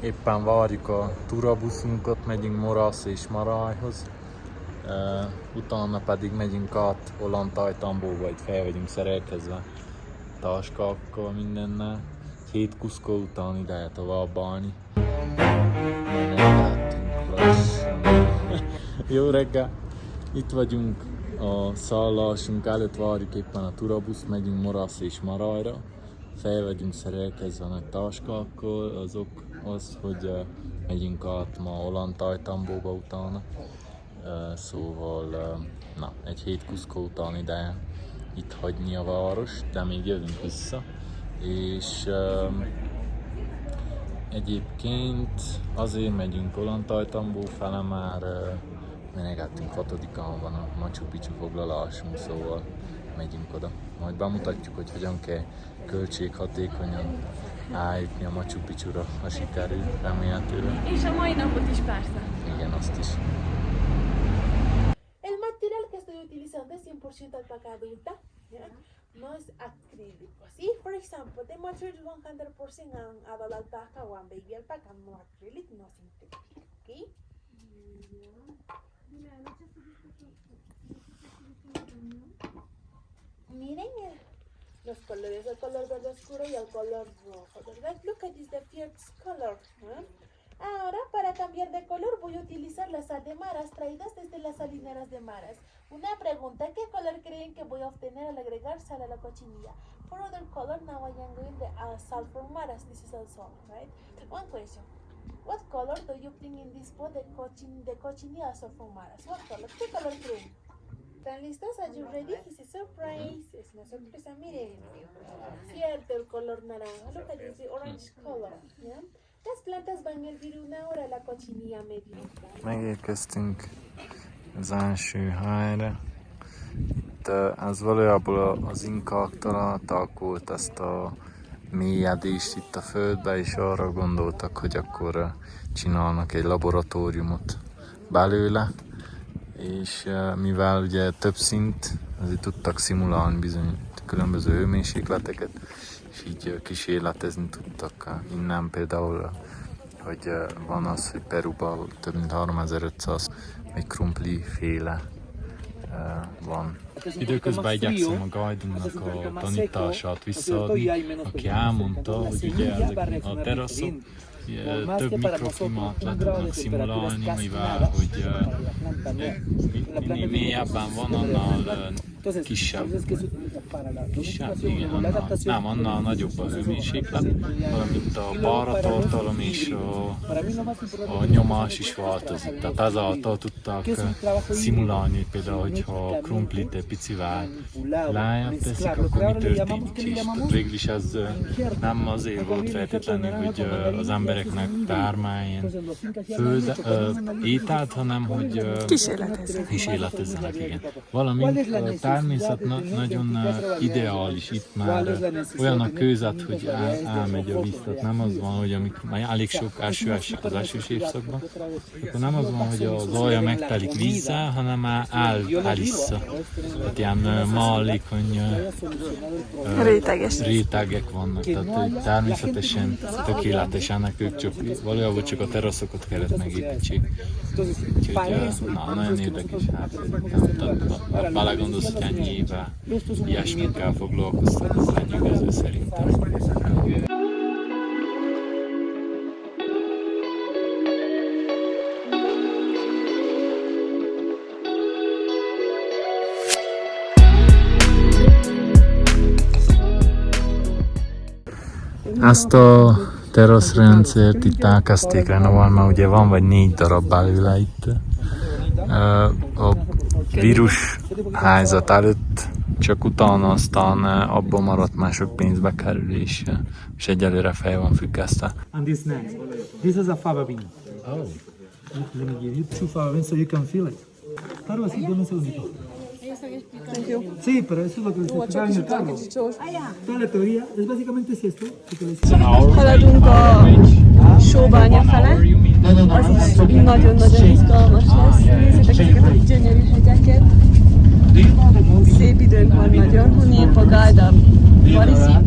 Éppen várjuk a túrabuszunkat, megyünk Morasz és Marajhoz. Utána pedig megyünk át Ollantaytamboba, itt fel vagyunk szerelkezve táskákkal, mindennel. 7 Cusco után ide továbbállni. Jó reggel! Itt vagyunk a szállásunk előtt, várjuk éppen a turabuszt, megyünk Morasz és Marajra. Fel vagyunk szerelkezve nagy táskákkal, azok az, hogy megyünk át ma Ollantaytamboba utána. Szóval na, egy 7 Cusco után ide itt hagyni a város, de még jövünk vissza. És egyébként azért megyünk Ollantaytambo fele, már menegettünk 6-án van a Machu Picchu foglalásunk, szóval megyünk oda. Majd bemutatjuk, hogy hogyan kell költséghatékonyan eljutni a Machu Picchura, ha sikerül, remélhetőleg. És a mai napot is persze. Igen, azt is. El material que estoy utilizando es 100% alpaca adulta, ¿ya? No es acrílico, ¿sí? For example, the material is 100% adult alpaca o baby alpaca, no acrylic, no synthetic, ¿ok? Miren los colores, el color verde oscuro y el color rojo, ¿verdad? Look at this, the fierce color, ¿eh? Ahora, para cambiar de color, voy a utilizar la sal de maras traídas desde las salineras de maras. Una pregunta, ¿qué color creen que voy a obtener al agregar sal a la cochinilla? For other color, now I am going the salt from maras. This is also salt, right? One question. What color do you obtain in this pot de cochinilla salt from maras? What color? ¿Qué color creen? ¿Están listos? Are you ready? It's a surprise. Es una sorpresa, miren. Cierto, el color naranja. Look at this, the orange color. Yeah? Las plantas van a hervir 1 hora, la cochinilla medio. Megérkeztünk az első helyre. Itt ez valójában az inkák találták volt ezt a mélyedést itt a földbe, és arra gondoltak, hogy akkor csinálnak egy laboratóriumot belőle, és mivel ugye több szint, azért tudtak szimulálni bizony különböző hőmérsékleteket, és így kísérletezni tudtak. Innen például, hogy van az, hogy Peruban több mint 3500 egy krumpli féle van. Időközben igyekszem a guide-unknak a tanítását visszaadni, aki elmondta, hogy ugye ezek a teraszok több mikroklimát le tudnak szimulálni, mivel hogy minél mélyebben van, annál kisebb, igen, annál nagyobb a hőmérséklet, valamint a páratartalom és a nyomás is változik. Tehát ezáltal tudták szimulálni, például, hogyha a krumplit egy picivel lejjebb teszik, akkor mi történik is. Tehát végül is ez nem azért volt feltétlenül, hogy az embereknek termeljen ételt, hanem hogy kísérletezzenek, igen. Valamint a természet nagyon ideális itt már, olyan a kőzet, hogy elmegy a víz, tehát nem az van, hogy amikor már elég sok eső esik az esős évszakban, akkor nem az van, hogy az alja megtelik vízzel, hanem már elissza. Tehát ilyen malékony rétegek vannak, tehát természetesen tökéletes ennek, ők csak valójában csak a teraszokat kellett megépítsék. Úgyhogy nagyon érdekes, hát belegondolsz, hogy ennyi éve ilyesmikkel foglalkoztak, az lenyűgöző szerintem. Ezt a teraszrendszert itt elkezdték renoválni, mert ugye van vagy 4 darab belőle itt. A vírus helyzet előtt, csak utána aztán abban maradt már sok pénzbe kerül, és egyelőre fel van függesztve. And this next, this is a fava bean. Oh. Let me give you 2 fava beans so you can feel it. Claro, así yo no sé dónde. Sí, pero eso es lo que les explicaba en el carro. Toda la teoría es básicamente es esto. Haladunk a sóbánya fele, az is nagyon-nagyon izgalmas lesz. Nézzétek ezeket a gyönyörű hegyeket. Szép időnk van nagyon. Hunén a guide Marisi.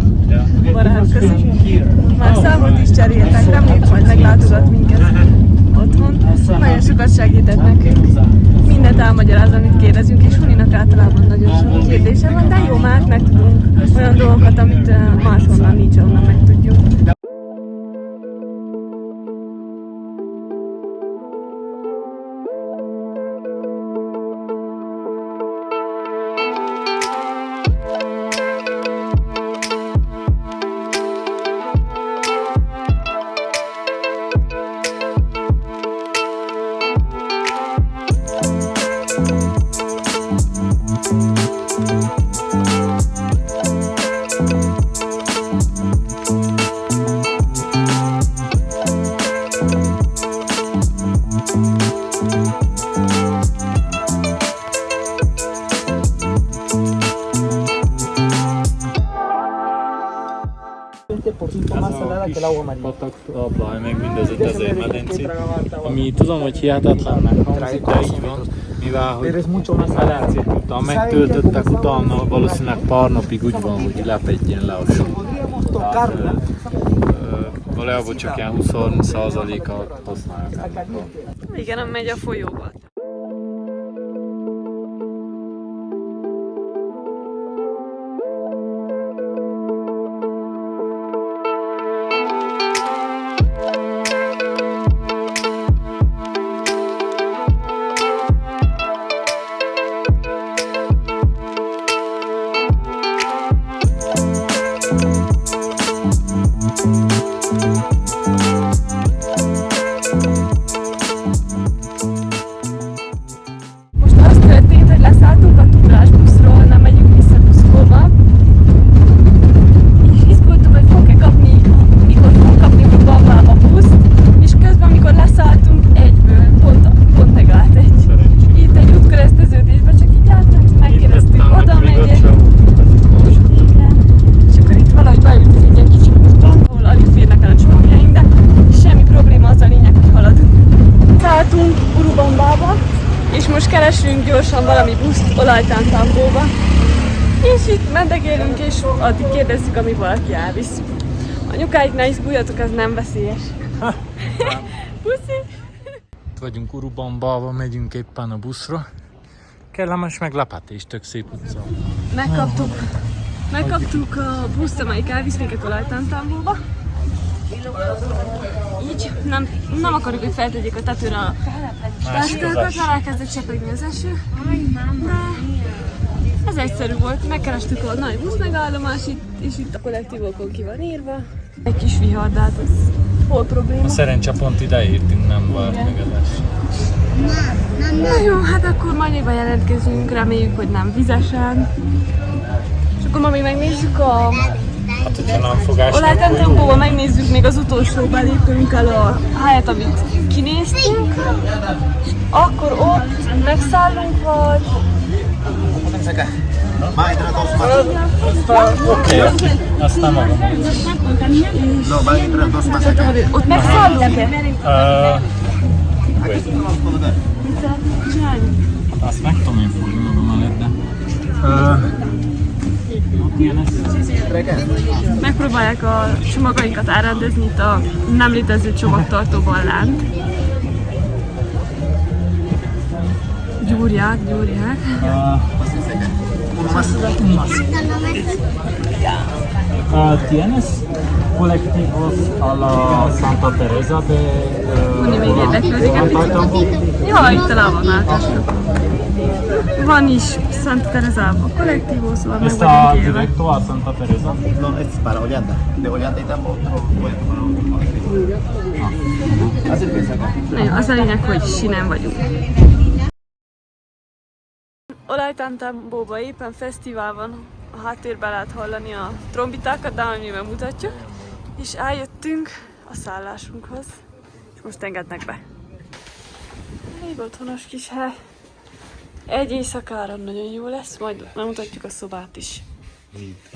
Barát, köszönjük. Már számot is cseréltek, reméljük majd meglátogat minket otthon. Nagyon sokat segített nekünk. Mindent elmagyaráz, amit kérdezünk, és Huninak általában nagyon sok kérdése van, de jó, már megtudunk olyan dolgokat, amit máshonnan nincs, ahonnan megtudjuk. Patak, meg mindezek ezért medencét, ami tudom, hogy hihetetlennek hangzik, de így van, mivel hogy a medencét után megtöltöttek, utána valószínűleg pár napig úgy van, hogy lepedjen le a só. Valójában csak ilyen 20-30%-a használják. Igen, nem megy a folyóba. És most keresünk gyorsan valami buszt Olajtántambóba. És itt mendegélünk, és addig kérdezzük, amíg valaki elvisz. Anyukáik, ne izguljatok, ez nem veszélyes. Puszi! Itt vagyunk Urubambában, megyünk éppen a buszra. Kellemes meglepetés, tök szép utca. Megkaptuk a buszt, amelyik elvisz minket Olajtántambóba. Így nem akarjuk, hogy feltegyék a tetőre a táskákat, mert elkezdett csepegni az eső. De ez egyszerű volt, megkerestük a nagy buszmegállomást, és itt a kollektívokon ki van írva. Egy kis vihar, de hát ez hol probléma? A szerencse pont ide értünk, nem volt meg az eső. Na jó, hát akkor majd jelentkezünk, reméljük, hogy nem vizesen. És akkor ma még megnézzük a Hát, hogyha nem fogás Olajtántambóban, megnézzük még az utolsó belépőnkkel a helyet, amit kinéztünk. Akkor ott megszállunk, vagy... Oké, aztán magam. Ott megszállunk-e? Mit szeretnél csinálni? Azt meg tudom én fogni magam előtt, de... Megpróbálják a csomagainkat elrendezni itt a nem létező csomagtartóban lent. Gyúrják. ¿Tienes colectivos a la Santa Teresa de Uni még érdeklődik egy picit. Ja, itt talán van általában. Van is Santa Teresában kollektív, szóval meg Está vagyunk élve. directo a Santa Teresa? No, es para Ollanta. De Ollanta y tampoco puede tomar otro partido. Acérquese acá. Na jó, az a lényeg, hogy sinen vagyunk. Olajtántambóban éppen fesztivál van, a háttérben lehet hallani a trombitákat, de amiben mutatjuk. És eljöttünk a szállásunkhoz, és most engednek be. Elég otthonos kis hely. Egy éjszakára nagyon jó lesz, majd megmutatjuk a szobát is.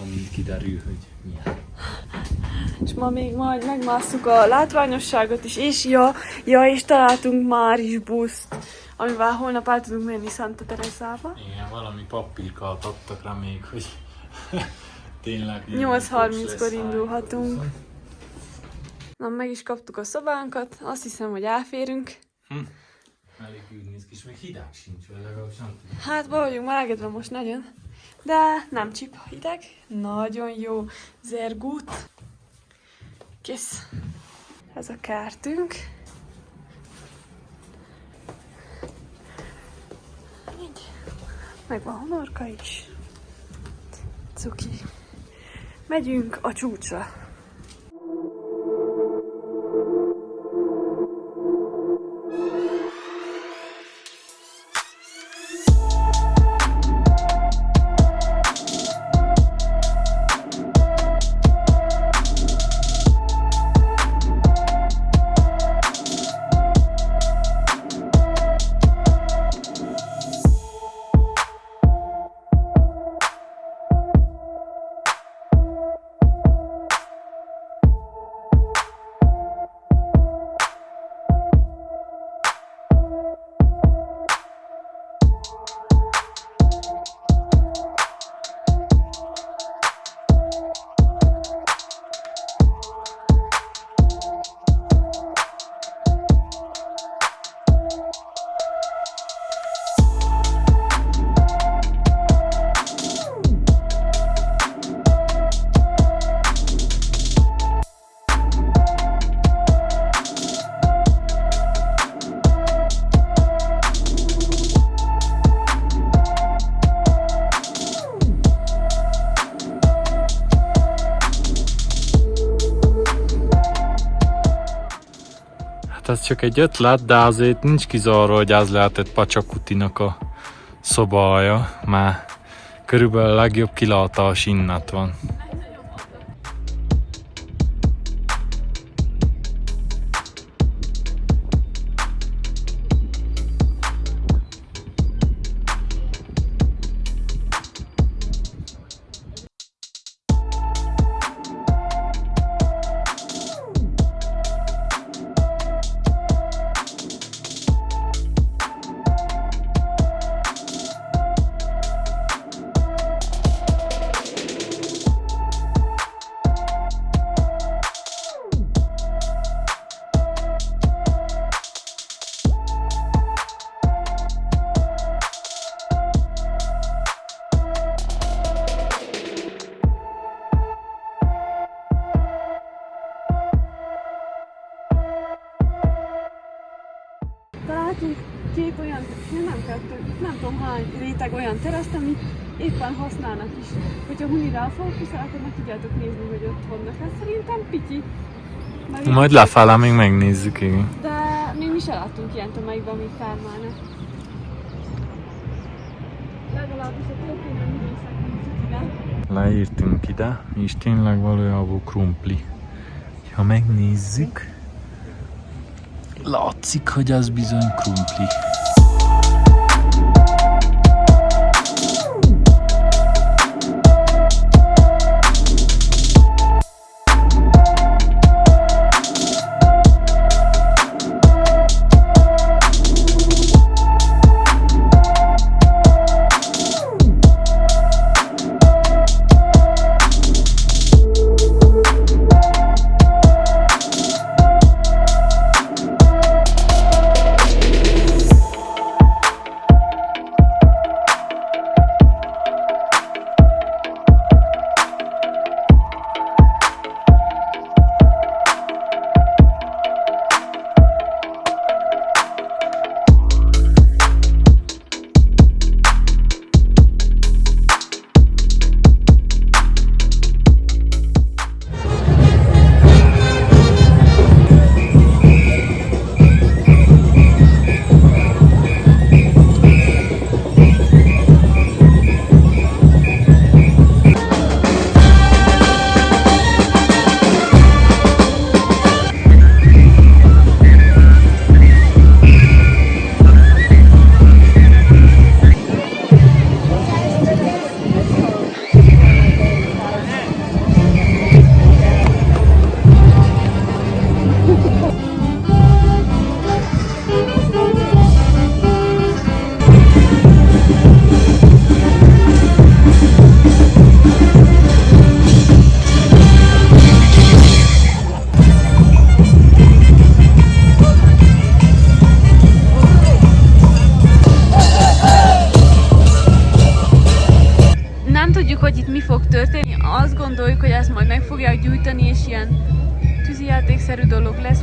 Amint kiderül, hogy milyen. És ma még majd megmásszuk a látványosságot is, és és találtunk már is buszt, amivel holnap el tudunk menni Santa Teresába. Igen, valami papírkát adtak rá még, hogy tényleg 8:30-kor indulhatunk. Na, meg is kaptuk a szobánkat, azt hiszem, hogy elférünk. Elég úgy néz ki, és még hideg sincs, vagy legalábbis nem tudom. Hát be vagyunk melegedve most nagyon, de nem csip hideg, nagyon jó zergút. Kész. Ez a kertünk. Így. Meg van honorka is. Cuki. Megyünk a csúcsra. Ez csak egy ötlet, de azért nincs kizarva, hogy ez lehetett Pacsakutinak a szobája, már körülbelül a legjobb kilátás innent van. Találtunk két olyan, nem kettő, nem tudom hány réteg olyan teraszt, amit éppen használnak is. Hogyha Hunira fókuszál, akkor meg tudjátok nézni, hogy ott vannak. Hát szerintem piti. Majd lefele még megnézzük, igen. De még mi se láttunk ilyen tömegben, amik felmálnak. Legalábbis a térképben mi részek nincs. Leírtunk ide, és tényleg valójában krumpli. Ha megnézzük, látszik, hogy az bizony krumpli. fog történni. Azt gondoljuk, hogy ezt majd meg fogják gyújtani, és ilyen tűzijátékszerű dolog lesz.